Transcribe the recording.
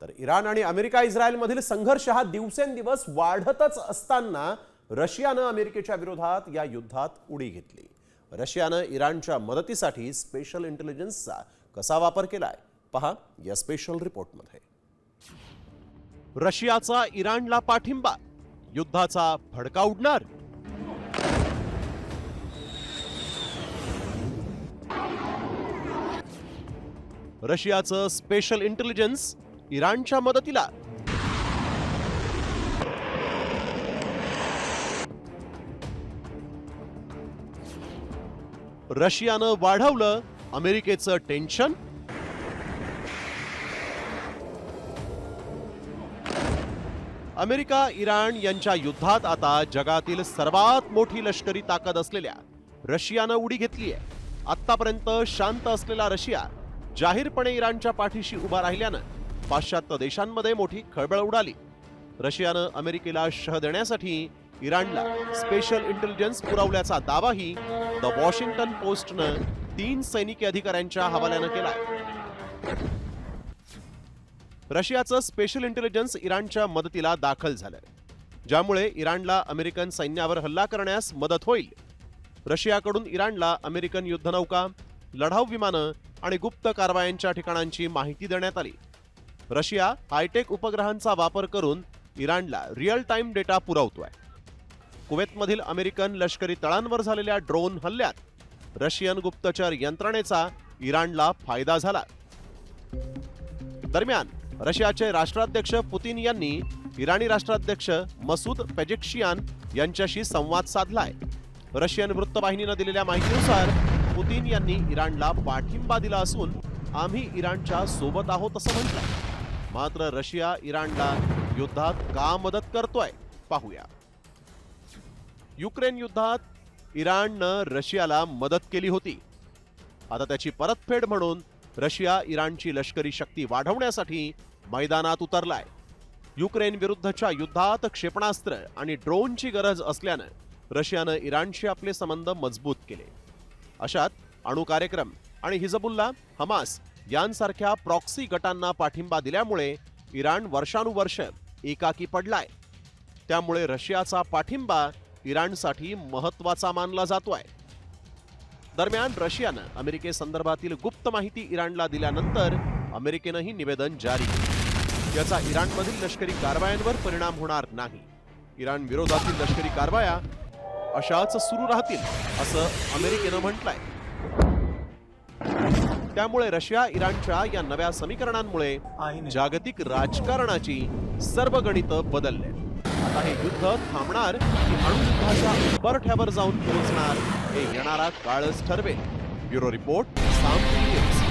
तर इराण आणि अमेरिका इस्रायलमधील संघर्ष हा दिवसेंदिवस वाढतच असताना रशियानं अमेरिकेच्या विरोधात या युद्धात उडी घेतली। रशियानं इराणच्या मदतीसाठी स्पेशल इंटेलिजन्सचा कसा वापर केलाय पहा या स्पेशल रिपोर्टमध्ये। रशियाचा इराणला पाठिंबा, युद्धाचा भडका उडणार। रशियाचं स्पेशल इंटेलिजन्स इराणच्या मदतीला। रशियानं वाढवलं अमेरिकेचं टेन्शन। अमेरिका इराण यांच्या युद्धात आता जगातील सर्वात मोठी लष्करी ताकद असलेल्या रशियानं उडी घेतली आहे। आतापर्यंत शांत असलेला रशिया जाहीरपणे इराणच्या पाठीशी उभा राहिल्यानं पाश्चात्य देशांमध्ये मोठी खळबळ उडाली। रशियानं अमेरिकेला शह देण्यासाठी इराणला स्पेशल इंटेलिजन्स पुरवल्याचा दावाही द वॉशिंग्टन पोस्टनं 3 सैनिकी अधिकाऱ्यांच्या हवाल्यानं केलाय। रशियाचं स्पेशल इंटेलिजन्स इराणच्या मदतीला दाखल झालंय, ज्यामुळे इराणला अमेरिकन सैन्यावर हल्ला करण्यास मदत होईल। रशियाकडून इराणला अमेरिकन युद्धनौका, लढाऊ विमानं आणि गुप्त कारवायांच्या ठिकाणांची माहिती देण्यात आली। रशिया हायटेक उपग्रहांचा वापर करून इराणला रिअल टाइम डेटा पुरवतोय। कुवेतमधील अमेरिकन लष्करी तळांवर झालेल्या ड्रोन हल्ल्यात रशियन गुप्तचर यंत्रणेचा इराणला फायदा झाला। दरम्यान रशियाचे राष्ट्राध्यक्ष पुतीन यांनी इराणी राष्ट्राध्यक्ष मसूद पेजेक्शियान यांच्याशी संवाद साधलाय। रशियन वृत्तवाहिनीनं दिलेल्या माहितीनुसार पुतीन यांनी इराणला पाठिंबा दिला असून आम्ही इराणच्या सोबत आहोत असं म्हटलंय। मात्र रशिया इराणला युद्धात का मदत करतोय पाहूया। युक्रेन युद्धात इराणनं रशियाला मदत केली होती। आता त्याची परतफेड म्हणून रशिया इराणची लष्करी शक्ती वाढवण्यासाठी मैदानात उतरलाय। युक्रेन विरुद्धच्या युद्धात क्षेपणास्त्र आणि ड्रोनची गरज असल्यानं रशियानं इराणशी आपले संबंध मजबूत केले। अशात अणु कार्यक्रम आणि हिजबुल्ला, हमास यांसारख्या प्रॉक्सी गटांना पाठिंबा दिल्यामुळे इराण वर्षानुवर्ष एकाकी पडलाय। त्यामुळे रशियाचा पाठिंबा इराणसाठी महत्त्वाचा मानला जातोय। दरम्यान रशियानं अमेरिकेसंदर्भातील गुप्त माहिती इराणला दिल्यानंतर अमेरिकेनंही निवेदन जारी केलं। याचा इराणमधील लष्करी कारवायांवर परिणाम होणार नाही। इराण विरोधातील लष्करी कारवाया अशाच सुरू राहतील असं अमेरिकेनं म्हटलंय। त्यामुळे रशिया इराणच्या या नव्या समीकरणांमुळे जागतिक राजकारणाची सर्व गणितं बदलले। आता हे युद्ध थांबणार की अणुयुद्धाच्या उंबरठ्यावर जाऊन पोहोचणार हे येणारा काळच ठरवेल। ब्युरो रिपोर्ट, साम टीव्ही न्यूज।